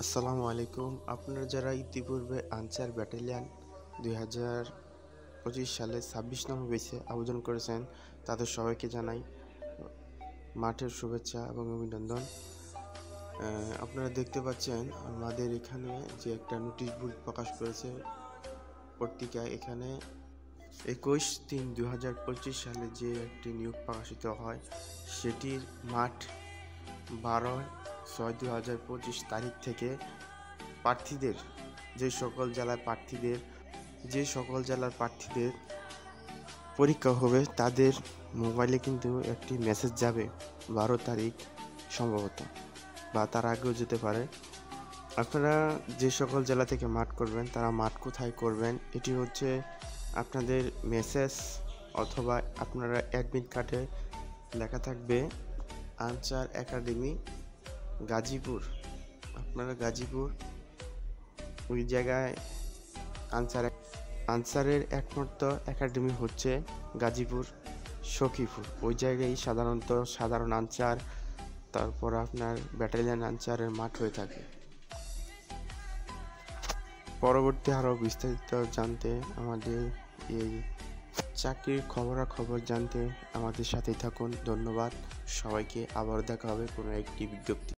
আসসালামু আলাইকুম। আপনারা যারা ইতিপূর্বে আনসার ব্যাটালিয়ন 2025 সালে 26 নম্বর বেসে আবেদন করেছেন, তাদের সবাইকে জানাই মাঠের শুভেচ্ছা এবং অভিনন্দন। আপনারা দেখতে পাচ্ছেন আমাদের এখানে যে একটা নোটিশ বোর্ড প্রকাশ করেছে পত্রিকা, এখানে 21/3/2025 সালে যে একটি নিয়োগ প্রকাশিত হয়, সেটির মাঠ 12/6/2025 তারিখ থেকে প্রার্থীদের যে সকল জেলার প্রার্থীদের পরীক্ষা হবে, তাদের মোবাইলে কিন্তু একটি মেসেজ যাবে 12 তারিখ সম্ভবত, বা তার আগেও যেতে পারে। আপনারা যে সকল জেলা থেকে মাঠ করবেন, তারা মাঠ কোথায় করবেন এটি হচ্ছে আপনাদের মেসেজ, অথবা আপনারা অ্যাডমিট কার্ডে লেখা থাকবে আনসার একাডেমি গাজীপুর। আপনারা গাজীপুর ওই জায়গায় আনসারের একমাত্র একাডেমি হচ্ছে গাজীপুর সখীপুর। ওই জায়গায় সাধারণত সাধারণ আনসার, তারপর আপনার ব্যাটালিয়ন আনসারের মাঠ হয়ে থাকে। পরবর্তী আরও বিস্তারিত জানতে, আমাদের এই চাকরির খবরাখবর জানতে আমাদের সাথেই থাকুন। ধন্যবাদ সবাইকে। আবার দেখা হবে কোনো একটি বিজ্ঞপ্তি।